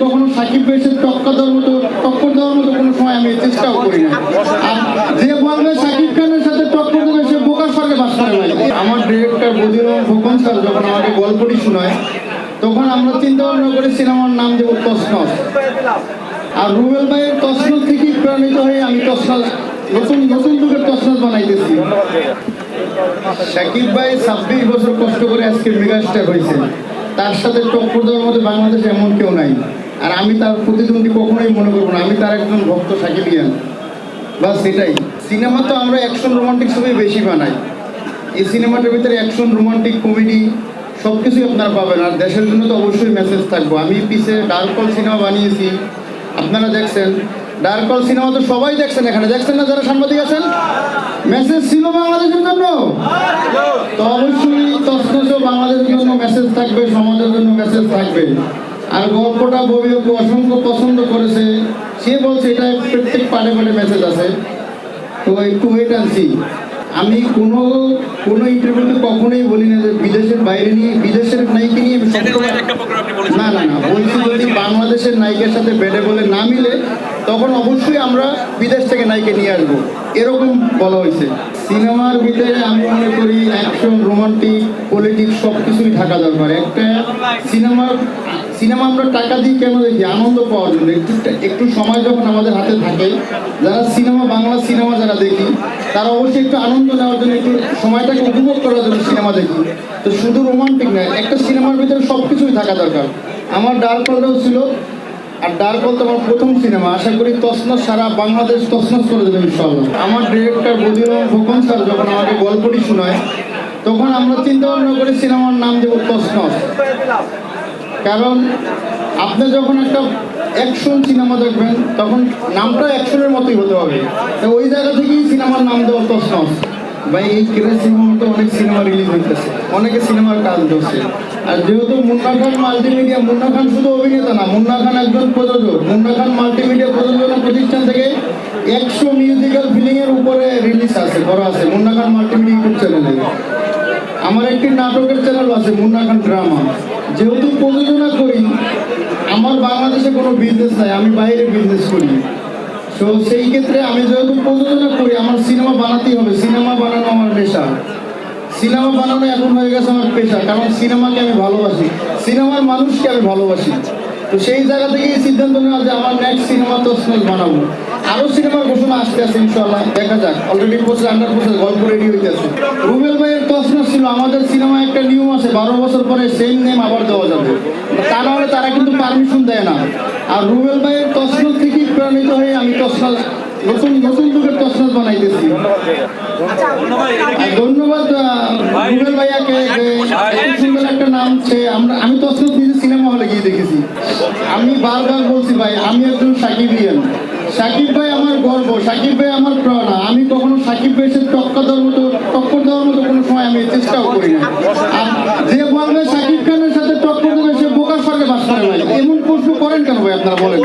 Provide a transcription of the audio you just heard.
কখনো সাকিব ভাইয়ের টক্কর দেওয়ার মতো কোনো সময় আমি চেষ্টাও করি না। আর যে বলবে সাকিব খানের সাথে টক্কর দেবে সে বোকার স্বর্গে বাস করে ভাই। আমার ডিরেক্টর বদিউল খোকন স্যার যখন আমাকে গল্পটি শোনায় তখন আমরা চিন্তা ভাবনা করে সিনেমার নাম দেবো তসনস। আর রুবেল ভাইয়ের তসনস থেকেই প্রেরণিত হয়ে আমি তসনস নতুন যুগের তসনস বানাইতেছি। সাকিব ভাই 26 বছর কষ্ট করে আজকে মেগাস্টার হয়েছে, তার সাথে টক্কর দেওয়ার মধ্যে বাংলাদেশে এমন কেউ নাই। আর আমি তার প্রতিদ্বন্দ্বী কখনোই মনে করবো না, আমি তার একজন ভক্ত সাকিবিয়ান, বাস এটাই। সিনেমা তো আমরা অ্যাকশন রোমান্টিক ছবি বেশি বানাই, এই সিনেমাটার ভিতরে অ্যাকশন রোমান্টিক কমেডি সব কিছুই আপনারা পাবেন। আর দেশের জন্য তো অবশ্যই মেসেজ থাকবো। আমি পিছিয়ে ডার্ক হল সিনেমা বানিয়েছি, আপনারা দেখছেন। ডার্ক হল সিনেমা তো সবাই দেখছেন, এখানে দেখছেন না যারা সাংবাদিক আছেন? মেসেজ ছিল বাংলাদেশের জন্য, তো অবশ্যই তসনসও বাংলাদেশের জন্য মেসেজ থাকবে, সমাজের জন্য মেসেজ থাকবে। আর গল্পটা ববিকে অসংখ্য পছন্দ করেছে, সে বলছে এটা প্রত্যেক পাড়ে পাড়ে মেসেজ আছে। তো একটু ওয়েট অ্যান্ড সি। আমি কোনো ইন্টারভিউতে কখনোই বলি না যে বিদেশের বাইরে নিয়ে, বিদেশের নায়িকা নিয়ে না না না বলছি, যদি বাংলাদেশের নায়িকার সাথে বেডে বলে না মিলে তখন অবশ্যই আমরা বিদেশ থেকে নায়িকা নিয়ে আসবো, এরকম বলা হয়েছে। সিনেমার ভিতরে আমি মনে করি অ্যাকশন, রোমান্টিক, পলিটিক্স সব কিছুই থাকা দরকার। একটা সিনেমা আমরা টাকা দিই কেন দেখি? আনন্দ পাওয়ার জন্য। একটু সময় যখন আমাদের হাতে থাকে, যারা বাংলা সিনেমা যারা দেখি তারা অবশ্যই একটু আনন্দ নেওয়ার জন্য, একটু সময়টাকে উপভোগ করার জন্য সিনেমা দেখি। তো শুধু রোমান্টিক নয়, একটা সিনেমার ভিতরে সব কিছুই থাকা দরকার। আমার ডার্ক হলটাও ছিল, আর ডার্ক হল তো আমার প্রথম সিনেমা। আশা করি তসনস সারা বাংলাদেশ তসনস করে দেবে ইনশাআল্লাহ। আমার ডিরেক্টর বদিউল খোকন স্যার যখন আমাকে গল্পটি শোনায় তখন আমরা চিন্তা ভাবনা করে সিনেমার নাম দেবো তসনস। কারণ আপনি যখন একটা অ্যাকশন সিনেমা দেখবেন তখন নামটা অ্যাকশনের মতোই হতে হবে, তো ওই জায়গা থেকেই সিনেমার নাম দেওয়া তসনস। ভাই এই সিনেমার মতো অনেক সিনেমা রিলিজ হইতেছে, অনেকে সিনেমার কাজ করছে। আর যেহেতু মুন্না খান মাল্টিমিডিয়া, মুন্না খান শুধু অভিনেতা না, মুন্না খান একজন প্রযোজক। মুন্না খান মাল্টিমিডিয়া প্রযোজনা প্রতিষ্ঠান থেকে 100 মিউজিক্যাল ফিল্মের উপরে রিলিজ আছে, করা আছে মুন্না খান মাল্টিমিডিয়া ইউটিউব চ্যানেলে। আমার একটি নাটকের চ্যানেল আছে মুন্না খান ড্রামা। যেহেতু প্রযোজনা করি, আমার বাংলাদেশে কোনো বিজনেস নাই, আমি বাইরে বিজনেস করি। তো সেই ক্ষেত্রে আমি যেহেতু প্রযোজনা করি, আমার সিনেমা বানাতেই হবে। সিনেমা বানানো আমার পেশা, সিনেমা বানানো এখন হয়ে গেছে আমার পেশা। কারণ সিনেমাকে আমি ভালোবাসি, সিনেমার মানুষকে আমি ভালোবাসি। তো সেই জায়গা থেকে এই সিদ্ধান্ত নেওয়া যে আমার নেক্সট সিনেমা তসনস বানাবো। আরও সিনেমার ঘোষণা আসতে আছে ইনশাআল্লাহ, দেখা যাক। অলরেডি আন্ডার প্রসেস, গল্প রেডি হইতেছে। রুবেল ভাইয়ের তসনস ছিল, আমাদের সিনেমায় একটা নিয়ম আছে 12 বছর পরে সেম নেম আবার দেওয়া যাবে, তা না হলে তারা কিন্তু পারমিশন দেয় না। আর রুবেল ভাইয়ের তসনস থেকেই প্রেরণিত হয়ে আমি তসনস নতুন যুগের তসনস বানাইতেছি। ধন্যবাদ রুবেল ভাইয়াকে, সুন্দর একটা নাম। আমি তসনস নিজে সিনেমা হলে গিয়ে দেখেছি। আমি বারবার বলছি ভাই, আমি একজন সাকিবিয়ান। সাকিব ভাই আমার গর্ব, সাকিব ভাই আমার প্রেরণা। আমি কখনো সাকিব ভাইয়ের টক্কর দেওয়ার মতো কোনো সময় আমি চেষ্টাও করি না। আর যে বলবে সাকিব খানের সাথে টক্কর দেবে সে বোকার স্বর্গে বাস করে ভাই। এমন প্রশ্ন করেন কেন ভাই আপনারা বলেন?